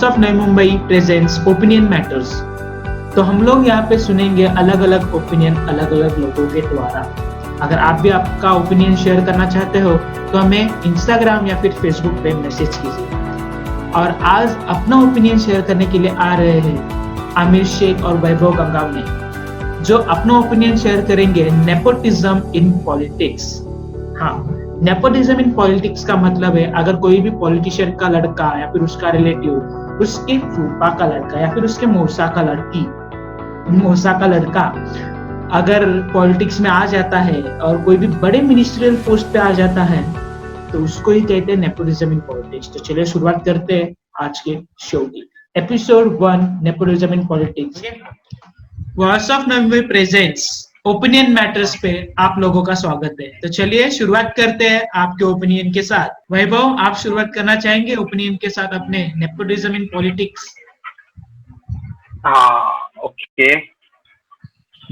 Voice of नई Mumbai presents opinion matters. तो हम लोग यहाँ पे सुनेंगे अलग अलग ओपिनियन अलग अलग लोगों के द्वारा। अगर आप भी आपका ओपिनियन शेयर करना चाहते हो तो हमें इंस्टाग्राम या फिर फेसबुक पे मैसेज कीजिए। और आज अपना ओपिनियन शेयर करने के लिए आ रहे हैं आमिर शेख और वैभव गंगावने, जो अपना ओपिनियन शेयर करेंगे नेपोटिज्म इन पॉलिटिक्स। हाँ, नेपोटिज्म इन पॉलिटिक्स का मतलब है अगर कोई भी पॉलिटिशियन का लड़का या फिर उसका रिलेटिव, उसके फूफा का लड़का या फिर उसके मौसा का लड़का अगर पॉलिटिक्स में आ जाता है और कोई भी बड़े मिनिस्ट्रियल पोस्ट पे आ जाता है तो उसको ही कहते हैं नेपोटिज्म इन पॉलिटिक्स। तो चलिए शुरुआत करते हैं आज के शो की। Episode 1 nepotism in politics. Voice of Mumbai presents opinion matters पे आप लोगों का स्वागत है। तो चलिए शुरुआत करते हैं आपके ओपिनियन के साथ। वैभव, आप शुरुआत करना चाहेंगे ओपिनियन के साथ अपने नेपोटिज्म इन पॉलिटिक्स? हाँ, ओके।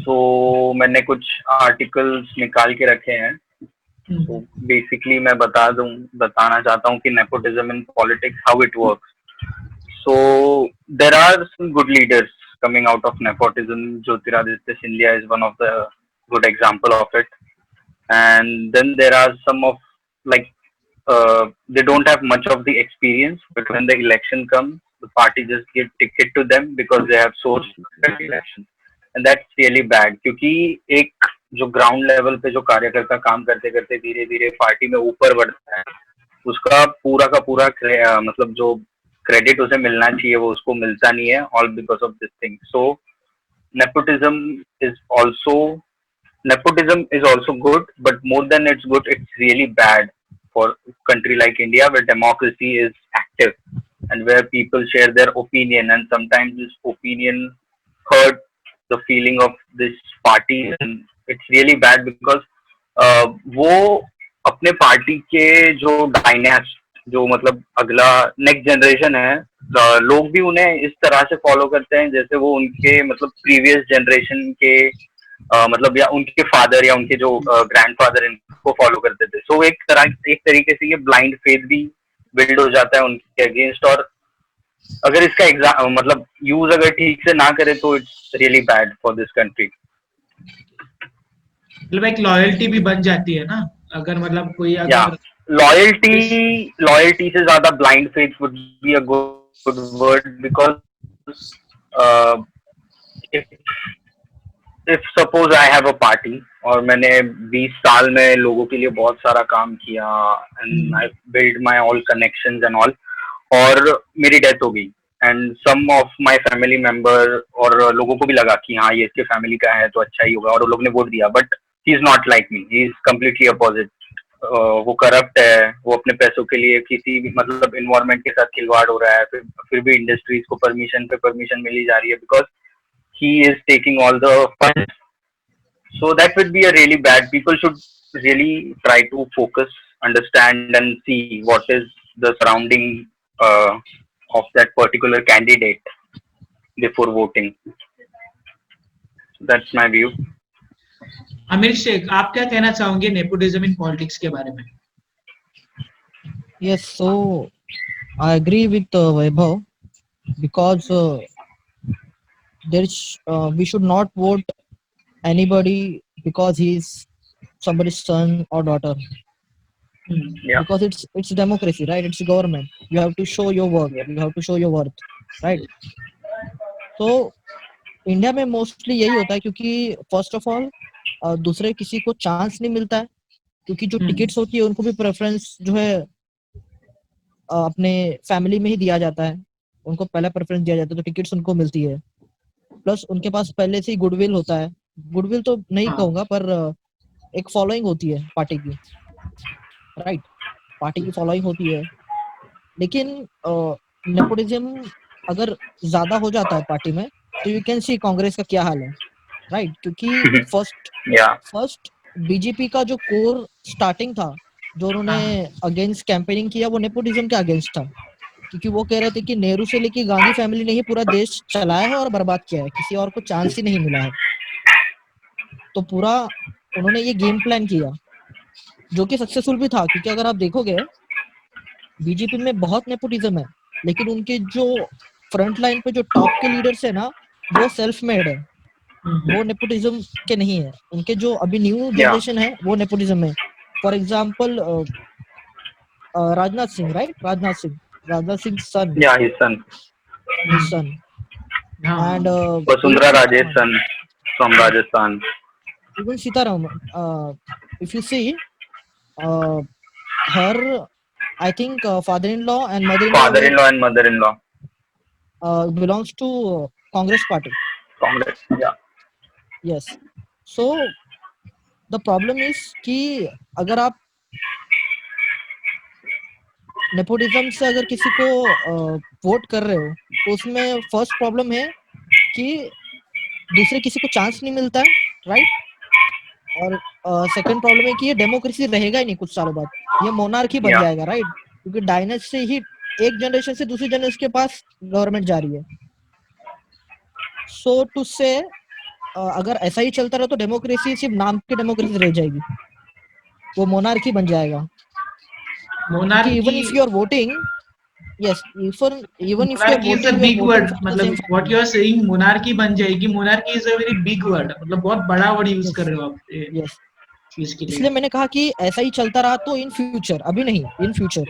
तो मैंने कुछ आर्टिकल्स निकाल के रखे हैं। तो बेसिकली मैं बताना चाहता हूँ कि nepotism in politics, how it works. So there are some good leaders coming out of nepotism. Jyotiraditya Scindia is one of the good example of it. And then there are some of they don't have much of the experience, but when the election comes, the party just give ticket to them because they have sourced that election. And that's really bad. क्योंकि एक जो ground level पे जो कार्यकर्ता काम करते करते धीरे धीरे पार्टी में ऊपर बढ़ता है, उसका पूरा का पूरा मतलब जो क्रेडिट उसे मिलना चाहिए वो उसको मिलता नहीं है, all because of this thing. So nepotism is also good, but more than it's good, it's really bad for country like India, where democracy is active and where people share their opinion, and sometimes this opinion hurt the feeling of this party, and it's really bad because वो अपने party के जो डायनेस्ट, जो मतलब अगला next generation है, लोग भी उन्हें इस तरह से फॉलो करते हैं जैसे वो उनके मतलब प्रीवियस जनरेशन के मतलब या उनके फादर या उनके जो ग्रैंडफादर इनको फॉलो करते थे। सो एक तरीके से ये ब्लाइंड फेथ भी बिल्ड हो जाता है उनके अगेंस्ट। और अगर इसका मतलब यूज अगर ठीक से ना करे तो it's really bad for this country. मतलब एक लॉयल्टी भी बन जाती है ना, अगर मतलब कोई अगर लॉयल्टी से ज्यादा blind faith would be a good word, because if suppose I have a party और मैंने 20 साल में लोगों के लिए बहुत सारा काम किया and I build my all connections and all, और मेरी डेथ हो गई and some of my family member और लोगों को भी लगा कि हाँ ये इसके फैमिली का है तो अच्छा ही होगा, और लोग ने वोट दिया, but he is not like me, he is completely opposite. वो करप्ट है, वो अपने पैसों के लिए किसी भी मतलब इन्वायरमेंट के साथ खिलवाड़ हो रहा है, फिर भी इंडस्ट्रीज को परमिशन मिली जा रही है because he is taking all the funds. So that would be a really bad. People should really try to focus, understand, and see what is the surrounding of that particular candidate before voting. That's my view. Aamir Shaikh, आप क्या कहना चाहोगे nepotism in politics के बारे में? Yes, so I agree with Vaibhav because we should not vote anybody because he's somebody's son or daughter. Yeah. Because it's democracy, right? It's government. You have to show your work. You have to show your worth, right? So India में mostly यही होता है क्योंकि first of all दूसरे किसी को chance नहीं मिलता है, क्योंकि जो टिकट्स होती है उनको भी प्रेफरेंस जो है अपने फैमिली में ही दिया जाता है, उनको पहला प्रेफरेंस दिया जाता है, तो टिकट्स उनको मिलती है। प्लस उनके पास पहले से ही गुडविल होता है, गुडविल तो नहीं कहूंगा पर एक फॉलोइंग होती है पार्टी की, राइट? पार्टी की फॉलोइंग होती है। लेकिन नेपोटिज्म अगर ज्यादा हो जाता है पार्टी में तो यू कैन सी कांग्रेस का क्या हाल है, राइट? क्योंकि फर्स्ट बीजेपी का जो कोर स्टार्टिंग था, जो उन्होंने अगेंस्ट कैंपेनिंग किया, वो नेपोटिज्म के अगेंस्ट था, क्योंकि वो कह रहे थे कि नेहरू से लेके गांधी फैमिली ने ही पूरा देश चलाया है और बर्बाद किया है, किसी और को चांस ही नहीं मिला है। तो पूरा उन्होंने ये गेम प्लान किया जो कि सक्सेसफुल भी था, क्योंकि अगर आप देखोगे बीजेपी में बहुत नेपोटिज्म है, लेकिन उनके जो फ्रंट लाइन पे जो टॉप के लीडर्स है ना, वो सेल्फ मेड है, वो नेपोटिज्म के नहीं है। उनके जो अभी न्यू Yeah, जनरेशन है वो नेपोटिज्म है। For example Rajnath Singh, right, Rajnath Singh son, yeah, his son. his son, and Vasundhara Rajesh son from Rajasthan. even Sitaram, if you see, her, I think father-in-law and mother-in-law were Father-in-law and mother-in-law. belongs to Congress party. Congress. Yeah. Yes. So the problem is कि अगर आप nepotism से अगर किसी को vote कर रहे हो तो उसमें फर्स्ट प्रॉब्लम है कि दूसरे किसी को चांस नहीं मिलता है, राइट। और सेकंड प्रॉब्लम है कि ये डेमोक्रेसी रहेगा ही नहीं कुछ सालों बाद, ये मोनार्की बन Yeah. जाएगा, राइट, क्योंकि डायनेस्टी से ही एक जनरेशन से दूसरी जनरेशन के पास गवर्नमेंट जा रही है। सो टू से अगर ऐसा ही चलता रहा तो डेमोक्रेसी सिर्फ नाम की डेमोक्रेसी रह जाएगी, वो मोनार्की बन जाएगा। क्योंकि even if you are voting, yes, even if you are Monarchy is a voting, you are big voting word. for the मतलब same what family. you are saying monarchy बन जाएगी, monarchy is a very big word. मतलब बहुत बड़ा word use Yes, कर रहे हो आप ये yes. चीज के लिए। इसलिए मैंने कहा कि ऐसा ही चलता रहा तो इन फ्यूचर, अभी नहीं, इन फ्यूचर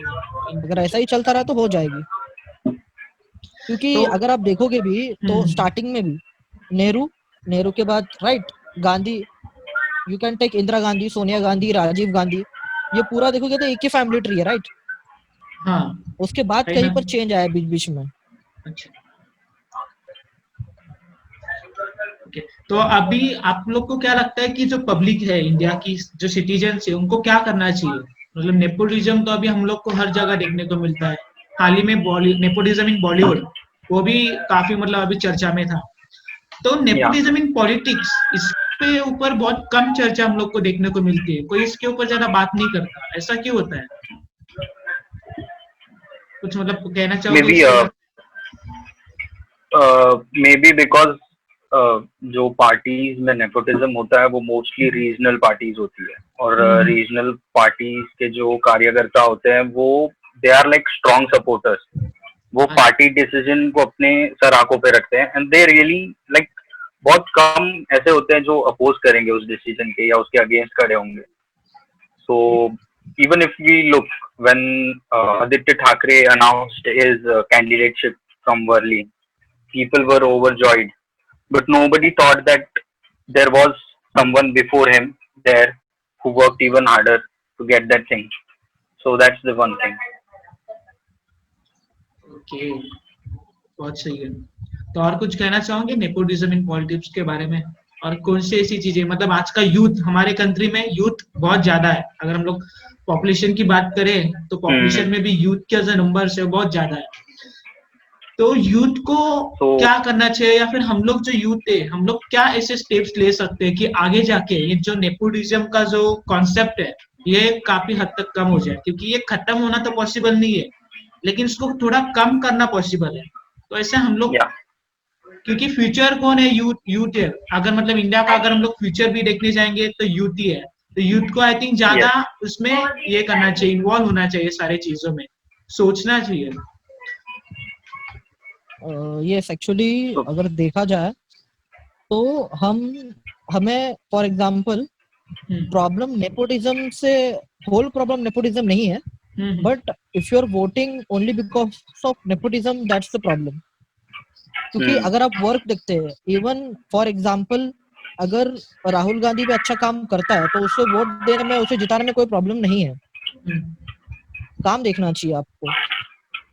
अगर ऐसा ही चलता रहा तो हो जाएगी। क्योंकि तो अगर आप देखोगे भी तो स्टार्टिंग में भी नेहरू के बाद, right, Gandhi, you can take Indira Gandhi, Sonia Gandhi, Rajiv Gandhi, ये पूरा देखोगे तो एक ही फैमिली ट्री है, राइट। हाँ, उसके बाद है कहीं ना? पर चेंज आया बीच बीच में। अच्छा, ओके। तो अभी आप लोग को क्या लगता है कि जो पब्लिक है इंडिया की, जो सिटीजन्स है, उनको क्या करना चाहिए? मतलब नेपोटिज्म तो अभी हम लोग को हर जगह देखने को मिलता है। हाल ही में नेपोटिज्म इन बॉलीवुड, वो भी काफी मतलब अभी चर्चा में था। तो Yeah. नेपोटिज्म इन पॉलिटिक्स, इसके ऊपर बहुत कम चर्चा हम लोग को देखने को मिलती है, कोई इसके ऊपर ज्यादा बात नहीं करता, ऐसा क्यों होता है? कुछ मतलब कहना चाहोगे Maybe इसके ऊपर? maybe because जो पार्टीज में नेपोटिज्म होता है वो मोस्टली रीजनल पार्टीज होती है, और रीजनल पार्टीज के जो कार्यकर्ता होते हैं वो they are like strong supporters. वो पार्टी डिसीजन को अपने सर आंखों पे रखते हैं, एंड दे रियली लाइक, बहुत कम ऐसे होते हैं जो अपोज करेंगे उस डिसीजन के या उसके अगेंस्ट खड़े होंगे। So even if we look when Aditya Thackeray announced his candidateship from Worli, people were overjoyed, but nobody thought that there was someone before him there who worked even harder to get that thing. So that's the one thing. Okay, बहुत सही है। तो और कुछ कहना चाहोगे nepotism in politics के बारे में? और कौन सी ऐसी चीजें, मतलब आज का यूथ, हमारे कंट्री में यूथ बहुत ज्यादा है, अगर हम लोग पॉपुलेशन की बात करें तो पॉपुलेशन में भी यूथ के जो नंबर है बहुत ज्यादा है। तो यूथ को क्या करना चाहिए, या फिर हम लोग जो यूथ है, हम लोग क्या ऐसे स्टेप्स ले सकते हैं कि आगे जाके ये जो नेपोटिज्म का जो कॉन्सेप्ट है ये काफी हद तक कम हो जाए? क्योंकि ये खत्म होना तो पॉसिबल नहीं है, लेकिन इसको थोड़ा कम करना पॉसिबल है। तो ऐसे हम लोग, क्योंकि फ्यूचर कौन है? यूथ है। अगर मतलब इंडिया का अगर हम लोग फ्यूचर भी देखने जाएंगे तो यूथ ही है। तो यूथ को आई थिंक ज्यादा उसमें ये करना चाहिए, इन्वॉल्व होना चाहिए, सारी चीजों में सोचना चाहिए। यस, एक्चुअली अगर देखा जाए तो हमें फॉर एग्जांपल प्रॉब्लम नेपोटिज्म से, होल प्रॉब्लम नेपोटिज्म नहीं है, but if you are voting only because of nepotism, that's the problem. क्योंकि अगर आप वर्क देखते हैं, इवन फॉर एग्जांपल अगर राहुल गांधी भी अच्छा काम करता है तो उसे वोट देने में, उसे जिताने में कोई प्रॉब्लम नहीं है। काम देखना चाहिए आपको।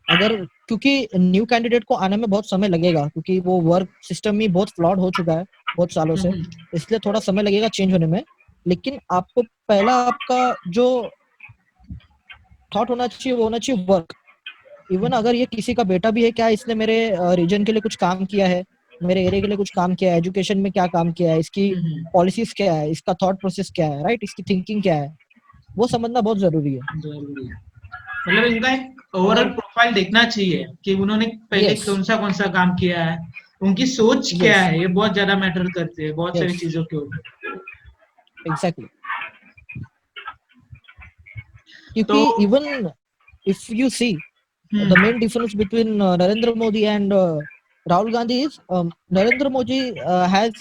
अगर, क्योंकि न्यू कैंडिडेट को आने में बहुत समय लगेगा, क्योंकि वो वर्क सिस्टम ही बहुत फ्लॉड हो चुका है बहुत सालों से, इसलिए थोड़ा समय लगेगा चेंज होने में। लेकिन आपको पहला आपका जो थॉट होना चाहिए वो होना चाहिए वर्क। इवन अगर ये किसी का बेटा भी है, क्या इसने मेरे रीजन के लिए कुछ काम किया है, मेरे एरिया के लिए कुछ काम किया है, एजुकेशन में क्या काम किया है, इसकी पॉलिसीज क्या है, इसका थॉट प्रोसेस क्या है, राइट, इसकी थिंकिंग क्या है, वो समझना बहुत जरूरी है। मतलब इनका एक ओवरऑल प्रोफाइल देखना चाहिए कि उन्होंने पहले कौन सा काम किया है, उनकी सोच क्या है, ये बहुत ज्यादा मैटर करते हैं बहुत सारी चीजों के ऊपर। एग्जैक्टली। क्योंकि even if you see The main difference between Narendra Modi and Rahul Gandhi is Narendra Modi has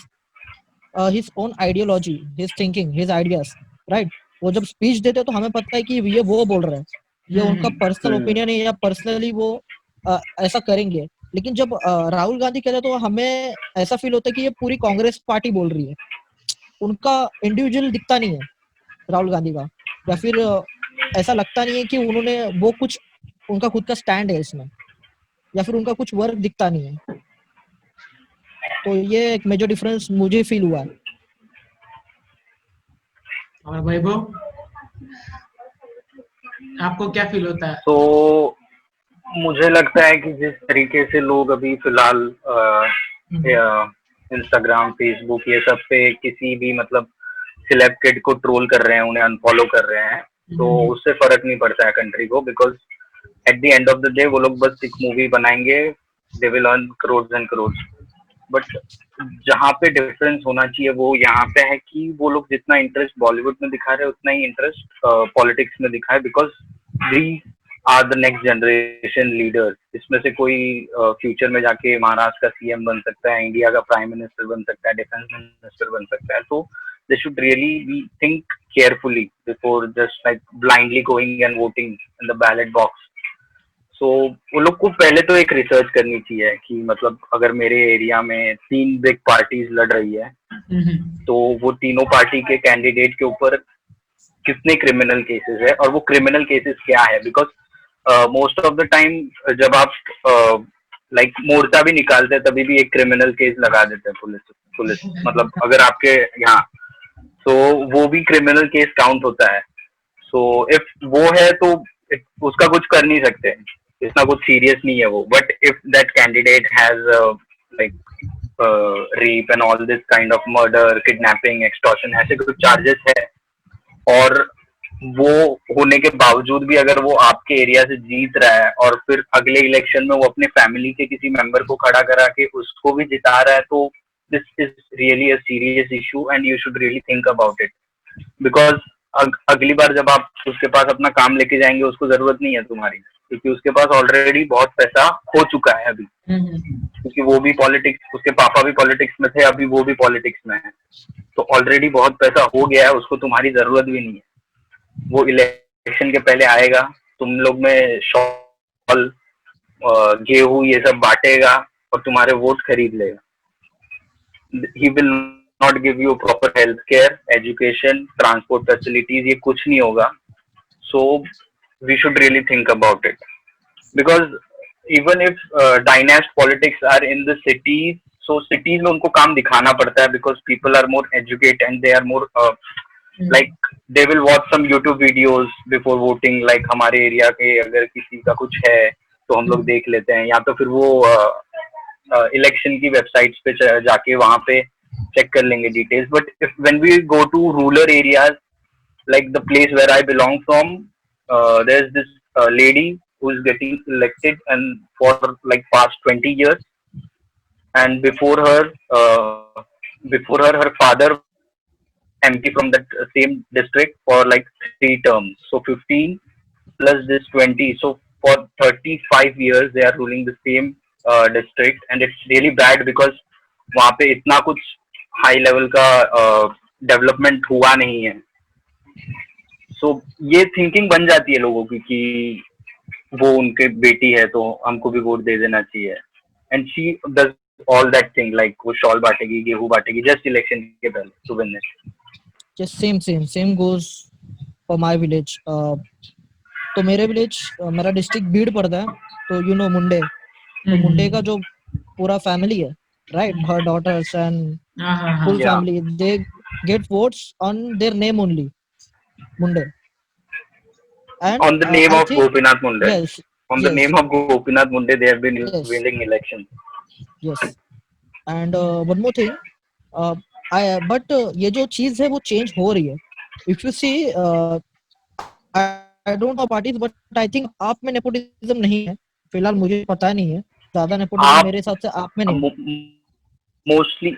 his own ideology, his thinking, his ideas, right? वो जब स्पीच देते हैं तो हमें पता है कि ये वो बोल रहे हैं, ये उनका पर्सनल ओपिनियन है या पर्सनली वो ऐसा करेंगे. लेकिन जब राहुल गांधी कहते हैं तो हमें ऐसा फील होता है कि ये पूरी कांग्रेस पार्टी बोल रही है. उनका इंडिविजुअल दिखता नहीं है राहुल गांधी का, या फिर ऐसा लगता नहीं है कि उन्होंने वो कुछ उनका खुद का स्टैंड है इसमें, या फिर उनका कुछ वर्क दिखता नहीं है. तो ये एक मेजर डिफरेंस मुझे फील हुआ है. और वैभव, आपको क्या फील होता है? तो मुझे लगता है कि जिस तरीके से लोग अभी फिलहाल इंस्टाग्राम, फेसबुक ये सब पे किसी भी मतलब सिलेब किड को ट्रोल कर रहे हैं, उन्हें अनफॉलो कर रहे हैं, तो उससे फर्क नहीं पड़ता है कंट्री को, because at the end of the day वो लोग बस एक मूवी बनाएंगे, they will earn crore and crore. But जहाँ पे डिफरेंस होना चाहिए वो यहाँ पे है कि वो लोग जितना इंटरेस्ट बॉलीवुड में दिखा रहे हैं उतना ही इंटरेस्ट पॉलिटिक्स में दिखाए, because we are the next generation leader. इसमें से कोई फ्यूचर में जाके महाराष्ट्र का सीएम बन सकता है, इंडिया का प्राइम मिनिस्टर बन सकता है, डिफेंस मिनिस्टर बन सकता है. तो they should really be think carefully before just like blindly going and voting in the ballot box. So वो लोग को पहले तो एक रिसर्च करनी चाहिए कि मतलब अगर मेरे एरिया में 3 बिग पार्टीज लड़ रही है, तो वो तीनों पार्टी के कैंडिडेट के ऊपर कितने क्रिमिनल केसेस है और वो क्रिमिनल केसेस क्या है. Because most of the time जब आप लाइक मोर्चा भी निकालते हैं तभी भी एक क्रिमिनल केस लगा देते हैं पुलिस मतलब अगर आपके यहाँ, तो वो भी क्रिमिनल केस काउंट होता है. सो इफ वो है तो उसका कुछ कर नहीं सकते, इतना कुछ सीरियस नहीं है वो. But if that candidate has like rape and all this kind of murder, kidnapping, extortion, ऐसे कुछ चार्जेस है, और वो होने के बावजूद भी अगर वो आपके एरिया से जीत रहा है और फिर अगले इलेक्शन में वो अपने फैमिली के किसी मेंबर को खड़ा करा के उसको भी जिता रहा है, तो this is really a serious issue and you should really think about it. Because अगली बार जब आप उसके पास अपना काम लेके जाएंगे उसको जरूरत नहीं है तुम्हारी, क्योंकि उसके पास ऑलरेडी बहुत पैसा हो चुका है अभी, क्योंकि वो भी पॉलिटिक्स, उसके पापा भी पॉलिटिक्स में थे, अभी वो भी पॉलिटिक्स में है, तो ऑलरेडी बहुत पैसा हो गया है, उसको तुम्हारी जरूरत भी नहीं है. वो इलेक्शन के पहले आएगा, तुम लोग में शॉल, गेहूं ये सब बांटेगा और तुम्हारे वोट खरीद लेगा. He will not give you proper health care, education, transport facilities, ये कुछ नहीं होगा. So we should really think about it, because even if dynast politics are in the cities, so cities में उनको काम दिखाना पड़ता है, because people are more educated and they are more like they will watch some YouTube videos before voting. like हमारे area के अगर किसी का कुछ है तो हम लोग देख लेते हैं, या तो फिर वो इलेक्शन की वेबसाइट्स पे जाके वहां पे चेक कर लेंगे details. But if when we go to rural areas like the place where I belong from, there's this lady who is getting elected and for like past 20 years, and before her father MP from that same district for like 3 terms. So 15 plus this 20. So for 35 years they are ruling the same district, and it's really bad because वहाँ पे इतना कुछ high level का development हुआ नहीं है. So ये thinking बन जाती है लोगों की कि वो उनके बेटी है तो हमको भी वोट दे देना चाहिए. And she does all that thing, like वो शॉल बांटेगी, गेहूं बांटेगी जस्ट इलेक्शन के पहले to win it. Just same goes for my village. तो मेरे विलेज, मेरा डिस्ट्रिक्ट बीड़ पड़ता है, तो यू नो मुंडे, तो मुंडे का जो पूरा फैमिली है, right, her daughters and full family, they get votes on their name only, Munde. And on the name of Gopinath Munde. Yes. On the name of Gopinath Munde, they have been winning elections. Yes. And one more thing, but ये जो चीज है वो change हो रही है. If you see, I don't know parties, but I think आप में नेपोटिज्म नहीं है फिलहाल, मुझे पता नहीं है, ज्यादा नेपोटिज्म मेरे हिसाब से आप में नहीं. मोस्टली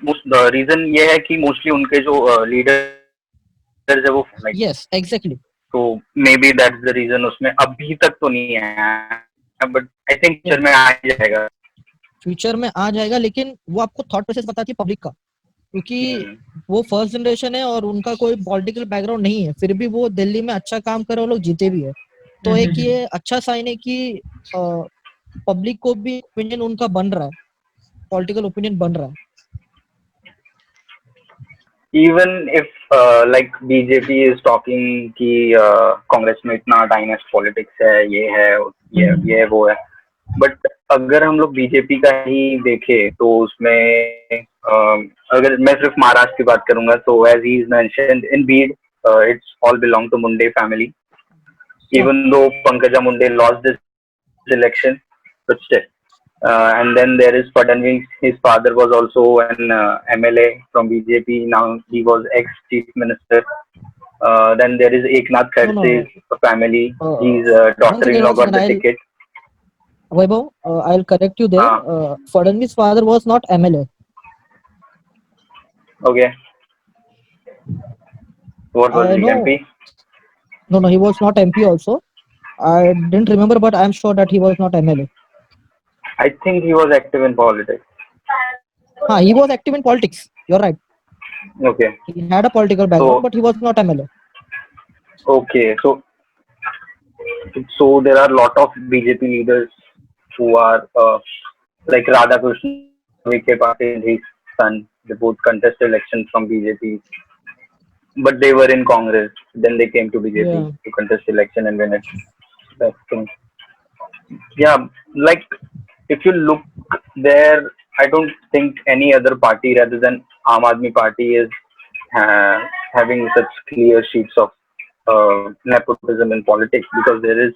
रीजन ये है कि मोस्टली उनके जो लीडर्स है वो yes exactly. तो maybe that's the reason. उसमें अभी तक तो नहीं है, बट आई थिंक फ्यूचर में आ जाएगा। फ्यूचर में आ जाएगा, लेकिन वो आपको थॉट प्रोसेस बताती है पब्लिक का, क्योंकि वो फर्स्ट जनरेशन है और उनका कोई पॉलिटिकल बैकग्राउंड नहीं है, फिर भी वो दिल्ली में अच्छा काम करे, वो लोग जीते भी है। तो एक ये अच्छा साइन है कि पब्लिक को भी ओपिनियन उनका बन रहा है, पॉलिटिकल ओपिनियन बन रहा है। Even if like BJP is talking कि कांग्रेस में इतना डाइनेस्ट पॉलिटिक्स है, ये है वो है, बट अगर हम लोग बीजेपी का ही देखें तो उसमें अगर मैं सिर्फ महाराष्ट्र की बात करूंगा तो as he is mentioned in Beed, it's all belong to Munde family, even though Pankaja Munde lost this election, but still. And then there is Fadnavis. His father was also an MLA from BJP. Now he was ex-chief minister. Then there is Eknath Kharse's family. He's daughter-in-law got the ticket. Vaibhav, I'll correct you there. Fadnavis' father was not MLA. Okay. What was he, MP? No, he was not MP also. I didn't remember, but I'm sure that he was not MLA. I think he was active in politics. He was active in politics. You're right. Okay. He had a political background, but he was not MLA. Okay, so there are a lot of BJP leaders who are like Radhakrishnan Viखे Patil and his son. They both contested elections from BJP, but they were in Congress. Then they came to BJP to contest election and win it. That thing. Yeah, like if you look there, I don't think any other party rather than Aam Aadmi Party is having such clear sheets of nepotism in politics, because there is,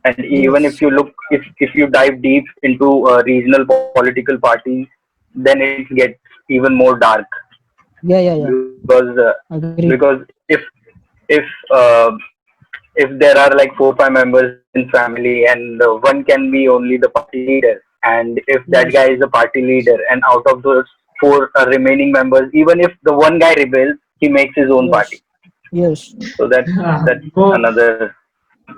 and even if you look, if you dive deep into regional political parties, then it gets even more dark. Yeah. Because if there are like 4-5 members in family and one can be only the party leader, and if that guy is a party leader, and out of those 4 remaining members, even if the one guy rebels, he makes his own party. Yes. So that's another.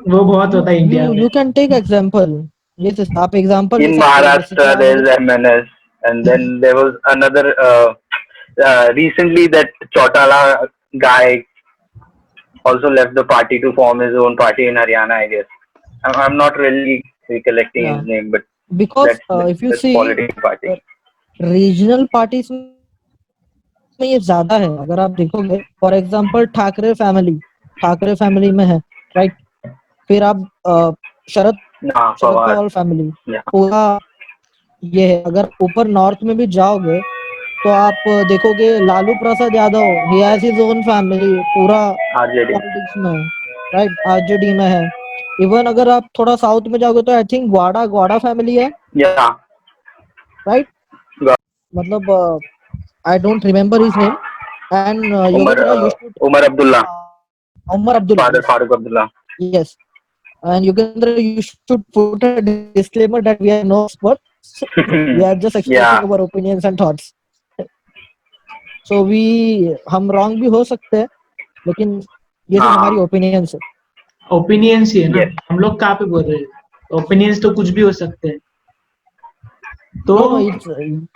वो बहुत होता है India में. You can take example. Yes, आप example. In Maharashtra there is MNS, and then there was another recently that Chautala guy also left the party to form his own party in Haryana, I guess. I'm not really recollecting his name, but because if you see regional parties में ये ज्यादा है, अगर आप देखोगे, for example Thackeray family में है, right? फिर आप शरद पवार फैमिली, पूरा ये है। अगर ऊपर नॉर्थ में भी जाओगे तो आप देखोगे Lalu Prasad Yadav, he has his own family, पूरा पॉलिटिक्स में, राइट? आरजेडी में है। इवन अगर आप थोड़ा साउथ में जाओगे तो आई थिंक ग्वाड़ा फैमिली है, राइट? मतलब I don't remember his name. And Umar Abdullah. Father Farooq Abdullah. Yes. And Yugandhar, you should put a disclaimer that we are no experts. We are just expressing our opinions and thoughts. So हम wrong भी हो सकते हैं, लेकिन ये तो हमारी opinions है. Opinions ही है ना, हम लोग कहाँ पे बोल रहे हैं? Opinions तो कुछ भी हो सकते हैं. तो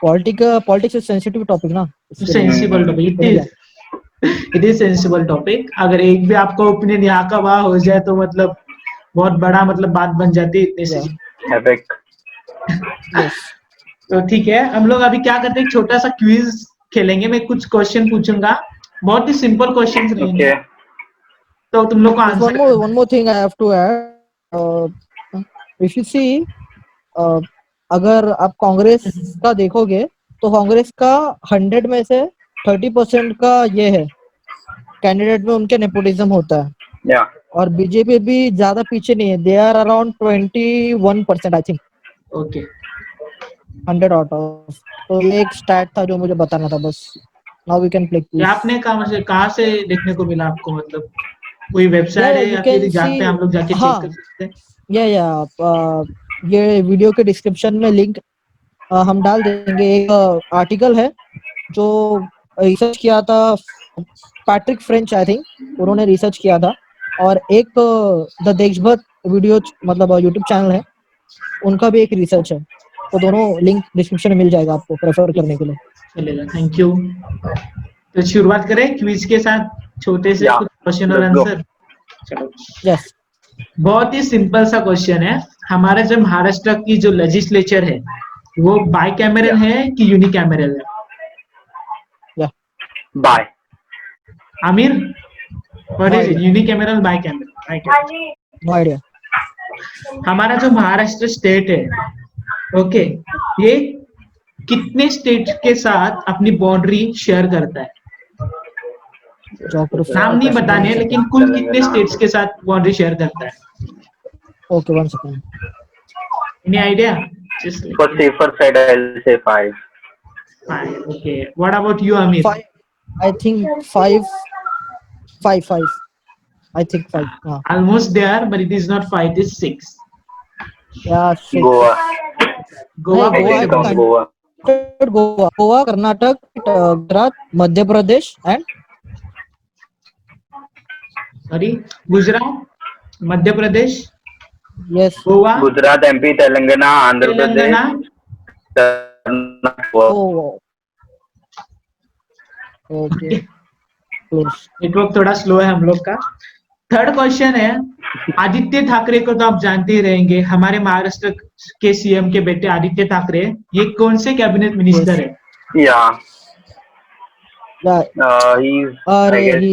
politics is sensitive topic ना. Sensible topic. It is sensible topic. अगर एक भी आपका ओपिनियन यहाँ का वहाँ हो जाए तो मतलब बहुत बड़ा मतलब बात बन जाती है इतने से. तो ठीक है, हम लोग अभी क्या करते हैं, एक छोटा सा क्विज खेलेंगे. मैं कुछ क्वेश्चन पूछूंगा, बहुत ही सिंपल क्वेश्चंस रहेंगे, तो तुम लोग को answer. One more thing I have to add. If you see, अगर आप कांग्रेस का देखोगे तो कांग्रेस का 100 में से 30% का ये है, कैंडिडेट में उनके नेपोटिज्म होता है. और बीजेपी भी ज्यादा पीछे नहीं है, they are around 21% I think. Okay, 100 out of. तो ये एक स्टैट था जो मुझे बताना था बस. Now we can play quiz. आपने कहां से देखने को मिला आपको, मतलब कोई वेबसाइट है या फिर जाते हैं हम लोग जाके चेक कर सकते हैं? ये वीडियो के डिस्क्रिप्शन में लिंक हम डाल देंगे. एक आर्टिकल है जो रिसर्च किया था पैट्रिक फ्रेंच, आई थिंक उन्होंने रिसर्च किया था. और एक द देशभक्त वीडियो मतलब यूट्यूब चैनल है, उनका भी एक रिसर्च है, तो दोनों लिंक डिस्क्रिप्शन में मिल जाएगा आपको रेफर करने के लिए। चलेगा, थैंक यू। तो शुरुआत करें क्विज के साथ, छोटे से Yeah, कुछ क्वेश्चन और let's go. आंसर। चलो, यस बहुत ही सिंपल सा क्वेश्चन है। हमारे जो महाराष्ट्र की जो लेजिस्लेचर है वो बाई कैमरल है कि यूनिकैमरल है? Bye. Aamir, what is it, Idea. Unicameral bicameral? No idea. हमारा जो महाराष्ट्र स्टेट है, ओके, ये कितने स्टेट के साथ अपनी बाउंड्री शेयर करता है? नाम नहीं बताने, लेकिन कुल कितने स्टेट्स के साथ बाउंड्री शेयर करता है? Okay, 1 second. Any idea? For safer side, I'll say 5. Okay, what about you, Amir? 5, I think 5. I think 5. हाँ, Almost there, but it is not 5, it is 6. yeah, 6. Goa. Goa, नहीं, I think it's on Goa. Goa, Karnataka, Gujarat, Madhya Pradesh and sorry, Gujarat, Madhya Pradesh, yes. Goa, Gujarat, MP, Telangana, Andhra Telangana. Pradesh. Okay, close. Network थोड़ा slow है हम लोग का। Third question है, आदित्य ठाकरे को तो आप जानते ही रहेंगे, हमारे महाराष्ट्र के सीएम के बेटे आदित्य ठाकरे, ये कौन से कैबिनेट मिनिस्टर है? Yeah. या He's, अरे I guess, he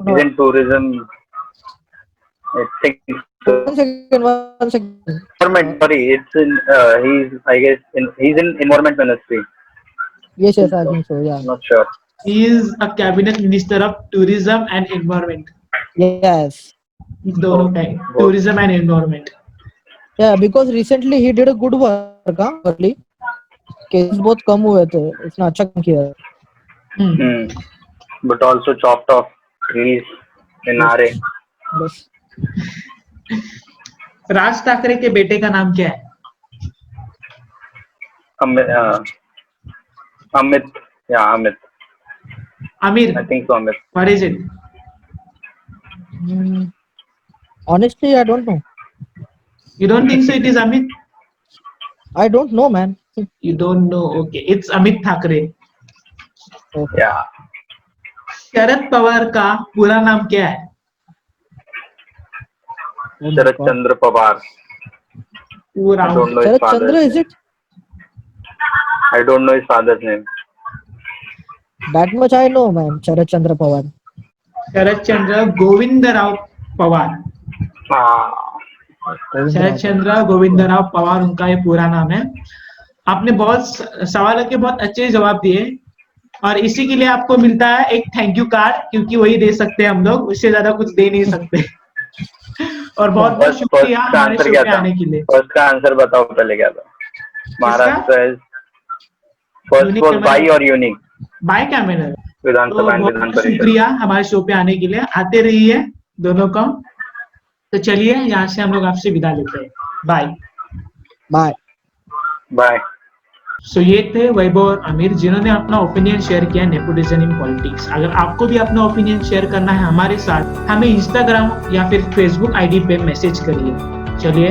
he's in tourism. I think so. 1 second. Environment. Sorry, it's in. He's, I guess, he's in environment ministry. Yes yes, I think so, या I'm not sure. He is a cabinet minister of tourism and environment. Yes, दोनों का, tourism and environment. या because recently he did a good work. हां, early cases बहुत कम हुए थे, उसने अच्छा काम किया। But also chopped off trees in RA. बस राज ठाकरे के बेटे का नाम क्या है? Amit. Yeah, Amit. Amir, I think so, Amit. what is it? honestly, I don't know. You don't think so it is Amit? I don't know, man. You don't know, okay. It's Amit Thackeray. Okay. Yeah. Sharad Pawar का पूरा नाम क्या है? Sharat Chandra Pawar. पूरा I don't know his Sharat father's Chandra, is name. it? I don't know his father's name. That much I know, man. Sharat Chandra Pawar. शरद चंद्र गोविंद राव पवार। शरद चंद्र गोविंद राव पवार उनका ये पूरा नाम है। आपने बहुत सवालों के बहुत अच्छे जवाब दिए और इसी के लिए आपको मिलता है एक थैंक यू कार्ड, क्योंकि वही दे सकते हैं हम लोग, उससे ज्यादा कुछ दे नहीं सकते। और बहुत बहुत शुक्रिया हमारे शो पे आने के लिए। फर्स्ट का आंसर बताओ पहले क्या था? महाराष्ट्र फर्स्ट वाज बाई और यूनिक? Bicameral. विधानसभा तो विधान बहुत परिषद। शुक्रिया हमारे शो पे आने के लिए, आते रहिए दोनों को। तो चलिए यहाँ से हम लोग आपसे विदा लेते हैं, बाय बाय बाय। सो ये थे वैभव और आमिर, जिन्होंने अपना ओपिनियन शेयर किया नेपोटिज्म इन पॉलिटिक्स। अगर आपको भी अपना ओपिनियन शेयर करना है हमारे साथ, हमें इंस्टाग्राम या फिर फेसबुक आईडी पे मैसेज करिए। चलिए